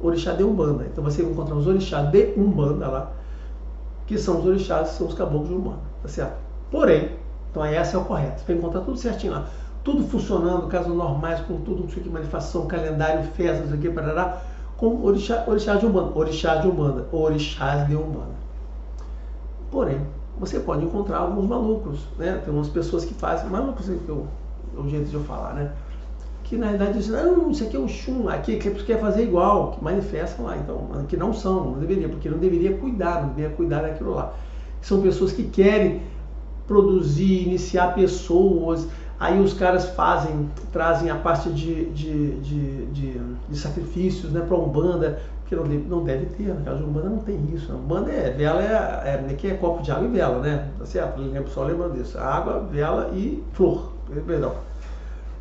Orixá de Umbanda. Então você vai encontrar os orixás de Umbanda lá, que são os orixás, são os caboclos de Umbanda, tá certo? Porém, então essa é o correto. Você vai encontrar tudo certinho lá. Tudo funcionando, casos normais, com tudo, não sei o que, manifestação, calendário, festas, não sei o que, parará, com orixás de Umbanda, orixás de Umbanda. Porém, você pode encontrar alguns malucos, né? Tem umas pessoas que fazem, malucos é o jeito de eu falar, né? Que na realidade dizem, não, isso aqui é o Oxum, aqui que quer fazer igual, que manifestam lá, então, que não são, não deveria, porque não deveria cuidar daquilo lá. São pessoas que querem produzir, iniciar pessoas, aí os caras trazem a parte de sacrifícios, né, para Umbanda, que não deve ter, na casa de Umbanda não tem isso. A Umbanda vela, que é copo de água e vela, né? Tá certo? Só lembrando disso. Água, vela e flor. Perdão.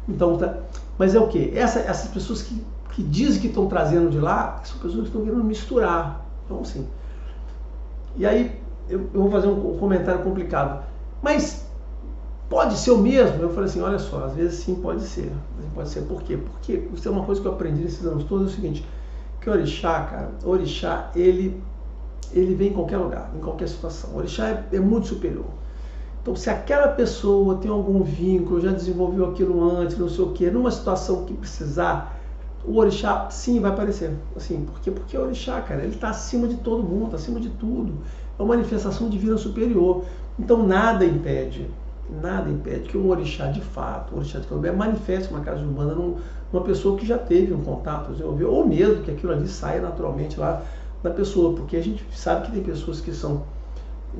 Então, mas é o quê? Essas pessoas que dizem que estão trazendo de lá, são pessoas que estão querendo misturar. Então, assim. E aí, eu vou fazer um comentário complicado. Mas pode ser o mesmo? Eu falei assim, olha só, às vezes sim pode ser. Pode ser. Por quê? Porque isso é uma coisa que eu aprendi nesses anos todos, é o seguinte, que o orixá, ele vem em qualquer lugar, em qualquer situação. O orixá é muito superior. Então, se aquela pessoa tem algum vínculo, já desenvolveu aquilo antes, não sei o quê, numa situação que precisar, o orixá sim vai aparecer. Assim, por quê? Porque o orixá, cara, ele está acima de todo mundo, acima de tudo. É uma manifestação divina superior. Então, nada impede que um orixá de fato, um orixá de candomblé, manifeste uma casa de Umbanda numa pessoa que já teve um contato, ou mesmo que aquilo ali saia naturalmente lá da pessoa, porque a gente sabe que tem pessoas que são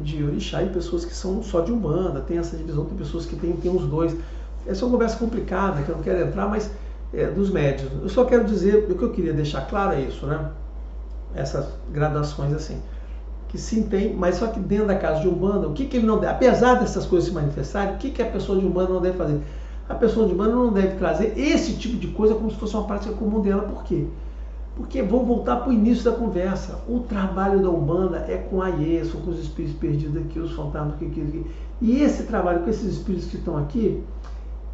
de orixá e pessoas que são só de Umbanda, tem essa divisão, tem pessoas que tem os dois. Essa é uma conversa complicada, que eu não quero entrar, mas dos médios. Eu só quero dizer, o que eu queria deixar claro é isso, né? Essas gradações assim. Que sim tem, mas só que dentro da casa de Umbanda, o que ele não deve, apesar dessas coisas se manifestarem, o que a pessoa de Umbanda não deve fazer? A pessoa de Umbanda não deve trazer esse tipo de coisa como se fosse uma prática comum dela. Por quê? Porque vamos voltar para o início da conversa. O trabalho da Umbanda é com a Iê, são com os espíritos perdidos aqui, os fantasmas aqui. E esse trabalho com esses espíritos que estão aqui,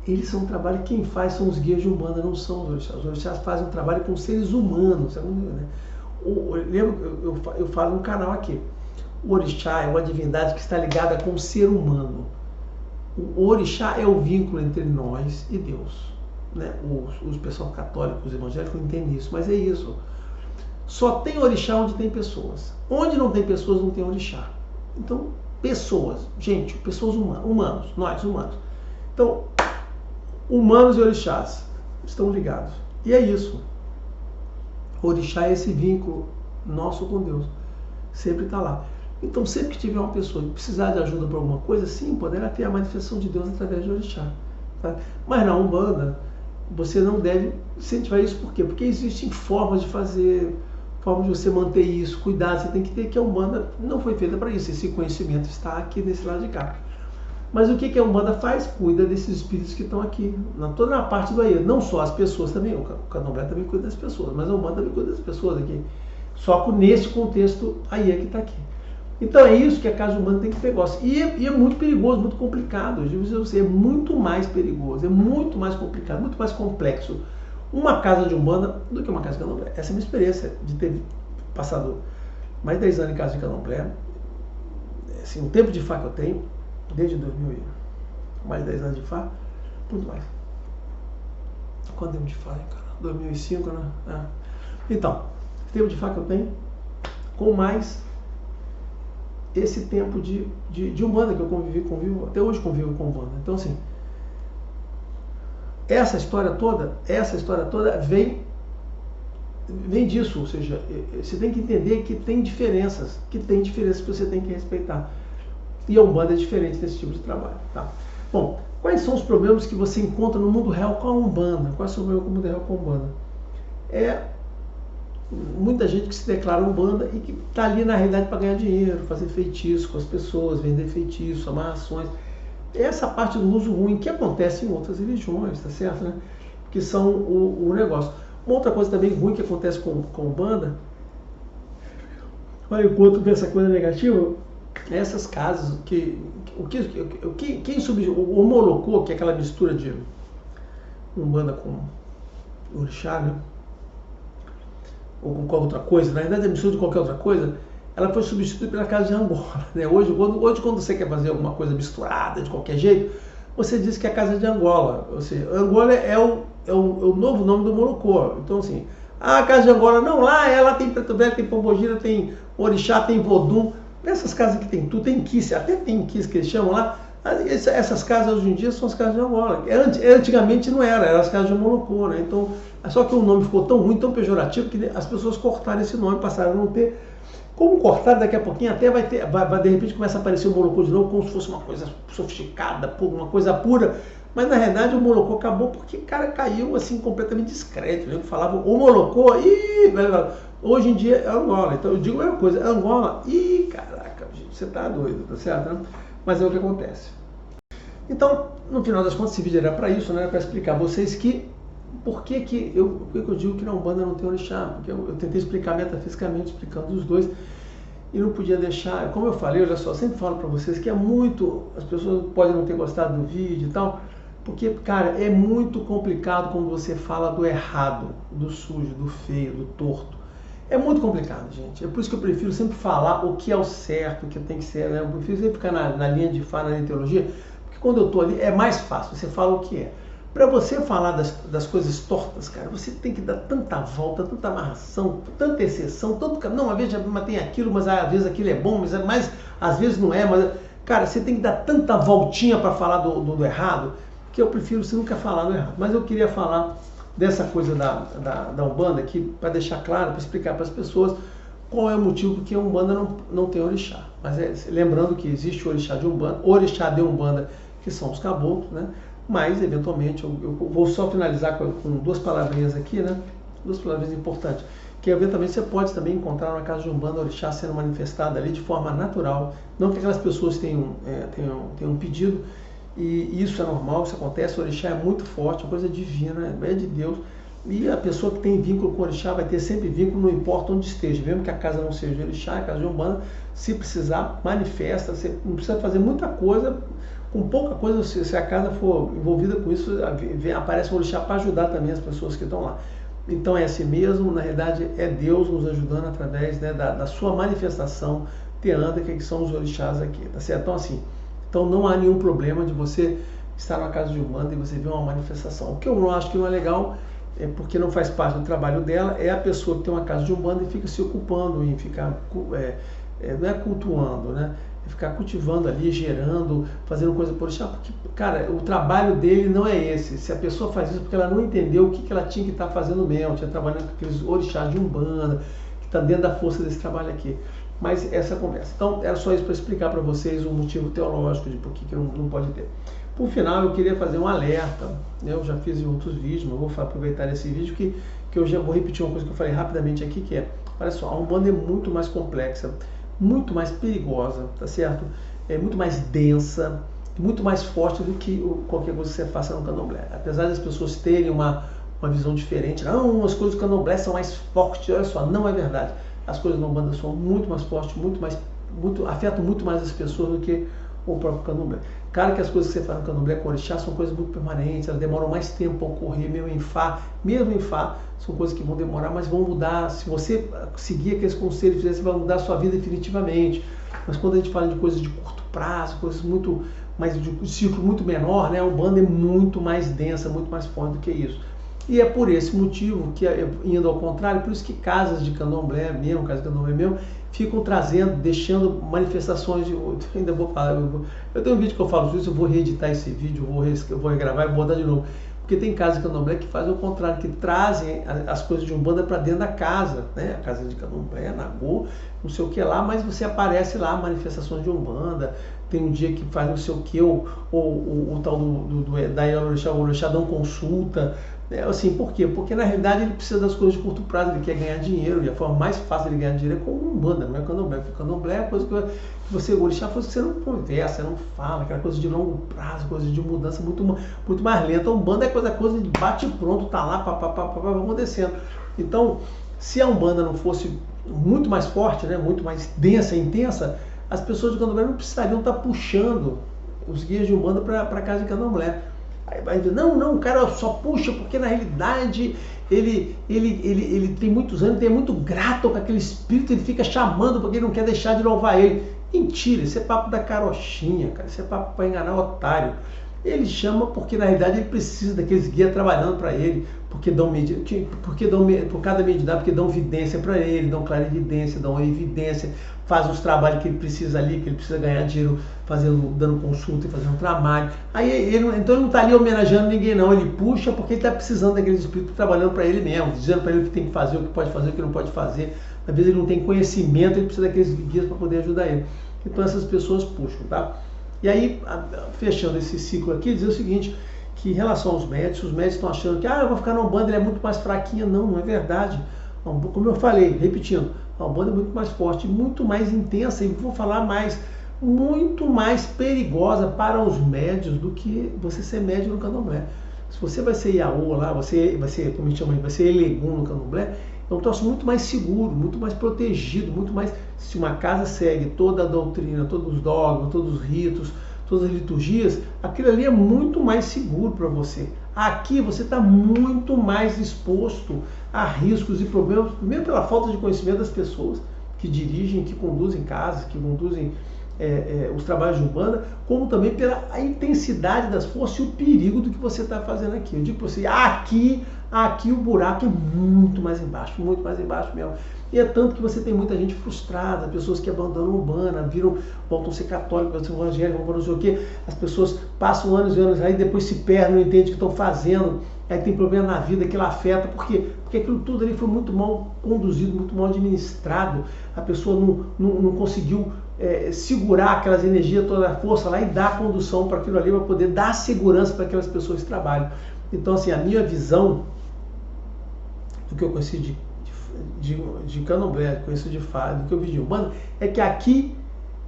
eles são um trabalho, quem faz são os guias de Umbanda, não são os orixás. Os orixás fazem um trabalho com seres humanos, né? Eu falo no canal aqui, o orixá é uma divindade que está ligada com o ser humano. O orixá é o vínculo entre nós e Deus, né? Os pessoal católicos, os evangélicos entendem isso, mas é isso. Só tem orixá onde tem pessoas. Onde não tem pessoas, não tem orixá. Então, pessoas, gente, pessoas humanos, nós humanos. Então, humanos e orixás estão ligados. E é isso. O orixá é esse vínculo nosso com Deus. Sempre está lá. Então, sempre que tiver uma pessoa que precisar de ajuda para alguma coisa, sim, poderá ter a manifestação de Deus através de orixá. Tá? Mas na Umbanda, você não deve incentivar isso. Por quê? Porque existem formas de fazer forma de você manter isso, cuidado, você tem que ter que a Umbanda não foi feita para isso, esse conhecimento está aqui nesse lado de cá. Mas o que a Umbanda faz? Cuida desses espíritos que estão aqui, toda na parte do Aie, não só as pessoas também, o Candomblé também cuida das pessoas, mas a Umbanda também cuida das pessoas aqui, só que nesse contexto Aie que está aqui. Então é isso que a casa de Umbanda tem que ter gosto. E é muito perigoso, muito complicado. Eu digo a você, é muito mais perigoso, é muito mais complicado, muito mais complexo uma casa de Umbanda do que uma casa de Candomblé. Essa é a minha experiência de ter passado mais de 10 anos em casa de Candomblé. Assim, o tempo de Fá que eu tenho, desde 2000, mais de 10 anos de Fá, muito mais. Quanto tempo de Fá, cara? 2005, né? Então, o tempo de Fá que eu tenho, com mais esse tempo de Umbanda que eu convivo, até hoje convivo com Umbanda. Então, assim, essa história toda vem disso, ou seja, você tem que entender que tem diferenças que você tem que respeitar. E a Umbanda é diferente desse tipo de trabalho, tá? Bom, quais são os problemas que você encontra no mundo real com a Umbanda? Quais são os problemas com o mundo real com a Umbanda? É muita gente que se declara Umbanda e que está ali na realidade para ganhar dinheiro, fazer feitiço com as pessoas, vender feitiço, amarrações. Essa parte do uso ruim que acontece em outras religiões, tá certo, né? Que são o negócio. Uma outra coisa também ruim que acontece com Umbanda, vai encontro com essa coisa negativa, é essas casas o Omolocô, que é aquela mistura de Umbanda com Orixá, né? Ou com qualquer outra coisa, na verdade a mistura de qualquer outra coisa, ela foi substituída pela casa de Angola, né? Hoje, quando você quer fazer alguma coisa misturada de qualquer jeito, você diz que é a casa de Angola. Ou seja, Angola é o novo nome do Molocô. Então, assim, a casa de Angola, não, lá tem Preto Velho, tem Pombogira, tem Orixá, tem Vodum. Nessas casas que tem tudo, tem Kiss, até tem Kiss que eles chamam lá. Essas casas hoje em dia são as casas de Angola. Antigamente não eram as casas de Molocô, né? Então, só que o nome ficou tão ruim, tão pejorativo, que as pessoas cortaram esse nome, passaram a não ter. Como cortar, daqui a pouquinho até vai de repente começa a aparecer o Molocô de novo, como se fosse uma coisa sofisticada, uma coisa pura. Mas na realidade o Molocô acabou porque o cara caiu assim completamente discreto. Eu falava o Molocô, hoje em dia é Angola. Então eu digo a mesma coisa, Angola, caraca, gente, você tá doido, tá certo? Né? Mas é o que acontece. Então, no final das contas, esse vídeo era para isso, né? Para explicar a vocês por que eu digo que na Umbanda não tem orixá, porque eu tentei explicar metafisicamente, explicando os dois, e não podia deixar, como eu falei, olha só, sempre falo para vocês que as pessoas podem não ter gostado do vídeo e tal, porque, cara, é muito complicado quando você fala do errado, do sujo, do feio, do torto. É muito complicado, gente. É por isso que eu prefiro sempre falar o que é o certo, o que tem que ser, né? Eu prefiro sempre ficar na linha de fala, na linha de teologia, porque quando eu estou ali é mais fácil, você fala o que é. Para você falar das coisas tortas, cara, você tem que dar tanta volta, tanta amarração, tanta exceção, não, às vezes tem aquilo, mas às vezes aquilo é bom, mas às vezes não é, mas, cara, você tem que dar tanta voltinha para falar do errado, que eu prefiro você nunca falar do errado. Mas eu queria falar dessa coisa da Umbanda aqui, para deixar claro, para explicar para as pessoas qual é o motivo porque a Umbanda não tem orixá. Mas lembrando que existe o orixá de Umbanda, que são os caboclos, né? Mas, eventualmente, eu vou só finalizar com duas palavrinhas aqui, né? Duas palavrinhas importantes. Que, eventualmente, você pode também encontrar na casa de Umbanda orixá sendo manifestada ali de forma natural. Não que aquelas pessoas tenham um pedido. E isso é normal, isso acontece. O orixá é muito forte, é uma coisa divina, é de Deus. E a pessoa que tem vínculo com o orixá vai ter sempre vínculo, não importa onde esteja. Mesmo que a casa não seja de orixá, a casa de Umbanda, se precisar, manifesta. Você não precisa fazer muita coisa. Com pouca coisa, se a casa for envolvida com isso, aparece um orixá para ajudar também as pessoas que estão lá. Então é assim mesmo, na realidade é Deus nos ajudando através, né, da sua manifestação teântrica, que são os orixás aqui, tá certo? Então assim, não há nenhum problema de você estar na casa de Umbanda e você ver uma manifestação. O que eu não acho que não é legal, porque não faz parte do trabalho dela, é a pessoa que tem uma casa de Umbanda e fica se ocupando em ficar, não é cultuando, né? Ficar cultivando ali, gerando, fazendo coisa por orixá, porque, cara, o trabalho dele não é esse. Se a pessoa faz isso porque ela não entendeu o que ela tinha que estar fazendo mesmo, tinha trabalhando com aqueles orixás de Umbanda, que está dentro da força desse trabalho aqui. Mas essa conversa. Então, era só isso para explicar para vocês o motivo teológico de por que não pode ter. Por final, eu queria fazer um alerta. Eu já fiz em outros vídeos, mas vou aproveitar esse vídeo que eu já vou repetir uma coisa que eu falei rapidamente aqui, que é Olha só, a Umbanda é muito mais complexa, muito mais perigosa, tá certo? É muito mais densa, muito mais forte do que qualquer coisa que você faça no Candomblé. Apesar das pessoas terem uma visão diferente, não, as coisas do Candomblé são mais fortes, olha só, não é verdade. As coisas da Umbanda são muito mais fortes, afetam muito mais as pessoas do que o próprio Candomblé. Claro que as coisas que você faz no Candomblé com Orixá são coisas muito permanentes, elas demoram mais tempo a ocorrer, mesmo em Fá, são coisas que vão demorar, mas vão mudar. Se você seguir aqueles conselhos, você vai mudar a sua vida definitivamente. Mas quando a gente fala de coisas de curto prazo, coisas muito mais de um ciclo muito menor, né, a Umbanda é muito mais densa, muito mais forte do que isso. E é por esse motivo que, indo ao contrário, por isso que casas de Candomblé mesmo, ficam trazendo, deixando manifestações de... Ainda vou falar, eu tenho um vídeo que eu falo disso, eu vou reeditar esse vídeo, eu vou regravar e vou botar de novo. Porque tem casas de Candomblé que fazem o contrário, que trazem as coisas de Umbanda para dentro da casa, né? A casa de Candomblé, Nagô, não sei o que lá, mas você aparece lá, manifestações de Umbanda, tem um dia que faz não sei o que, o tal o Orixá dão consulta, assim, por quê? Porque na realidade ele precisa das coisas de curto prazo, ele quer ganhar dinheiro, e a forma mais fácil de ganhar dinheiro é com Umbanda, não é Candomblé, porque Candomblé é coisa que você, o Orixá, você não conversa, não fala, aquela coisa de longo prazo, coisa de mudança muito mais lenta. A Umbanda é coisa de bate pronto, tá lá, vai acontecendo. Então, se a Umbanda não fosse muito mais forte, né, muito mais densa e intensa, as pessoas de Candomblé não precisariam estar puxando os guias de Umbanda para a casa de Candomblé. Aí vai dizer, não, o cara só puxa porque na realidade ele tem muitos anos, ele é muito grato com aquele espírito, ele fica chamando porque ele não quer deixar de louvar ele. Mentira, isso é papo da carochinha, cara, isso é papo para enganar o otário. Ele chama porque na realidade ele precisa daqueles guias trabalhando para ele, porque por cada mediunidade, porque dão vidência para ele, dão clarividência, dão evidência, faz os trabalhos que ele precisa ali, que ele precisa ganhar dinheiro dando consulta e fazendo trabalho. Aí então ele não está ali homenageando ninguém não, ele puxa porque ele está precisando daqueles espíritos trabalhando para ele mesmo, dizendo para ele o que tem que fazer, o que pode fazer, o que não pode fazer. Às vezes ele não tem conhecimento, ele precisa daqueles guias para poder ajudar ele. Então essas pessoas puxam, tá? E aí, fechando esse ciclo aqui, dizer o seguinte, que em relação aos médicos, os médicos estão achando que eu vou ficar na Umbanda, ele é muito mais fraquinha. Não é verdade. Como eu falei, repetindo, a Umbanda é muito mais forte, muito mais intensa, e vou falar mais, muito mais perigosa para os médios do que você ser médio no Candomblé. Se você vai ser Iaô lá, você vai ser, como a gente chama, vai ser Elegum no Candomblé, é um troço muito mais seguro, muito mais protegido, muito mais... Se uma casa segue toda a doutrina, todos os dogmas, todos os ritos, todas as liturgias, aquilo ali é muito mais seguro para você. Aqui você está muito mais exposto a riscos e problemas, primeiro pela falta de conhecimento das pessoas que dirigem, que conduzem casas, que conduzem os trabalhos de Umbanda, como também pela intensidade das forças e o perigo do que você está fazendo aqui. Eu digo para você, aqui o buraco é muito mais embaixo mesmo. E é tanto que você tem muita gente frustrada, pessoas que abandonam Umbanda, voltam a ser católicos, voltam a ser evangélicos, voltam a não sei o quê. As pessoas passam anos e anos aí, depois se perdem, não entendem o que estão fazendo, aí tem problema na vida, aquilo afeta. Por quê? Porque aquilo tudo ali foi muito mal conduzido, muito mal administrado. A pessoa não conseguiu segurar aquelas energias, toda a força lá e dar a condução para aquilo ali, para poder dar segurança para aquelas pessoas que trabalham. Então, assim, a minha visão do que eu conheci de Candomblé, conheço de Fá, do que eu vi de Umbanda, é que aqui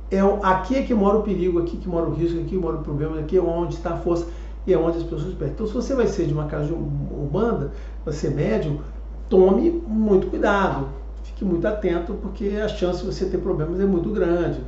é que mora o perigo, aqui que mora o risco, aqui que mora o problema, aqui é onde está a força e é onde as pessoas perdem. Então, se você vai ser de uma casa de Umbanda, vai ser médium, tome muito cuidado, fique muito atento, porque a chance de você ter problemas é muito grande.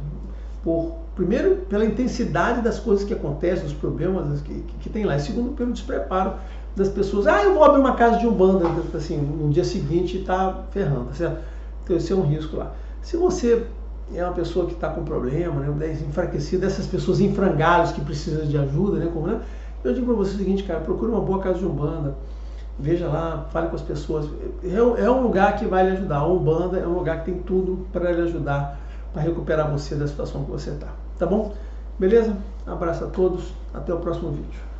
Primeiro, pela intensidade das coisas que acontecem, dos problemas que tem lá. E segundo, pelo despreparo das pessoas. Eu vou abrir uma casa de Umbanda, assim, no dia seguinte está ferrando, tá certo? Então esse é um risco lá. Se você é uma pessoa que está com problema, né, enfraquecida, dessas pessoas em frangalhos que precisam de ajuda, né, eu digo para você o seguinte, cara, procure uma boa casa de Umbanda, veja lá, fale com as pessoas. É um lugar que vai lhe ajudar. A Umbanda é um lugar que tem tudo para lhe ajudar, para recuperar você da situação que você está. Tá bom? Beleza? Abraço a todos, até o próximo vídeo.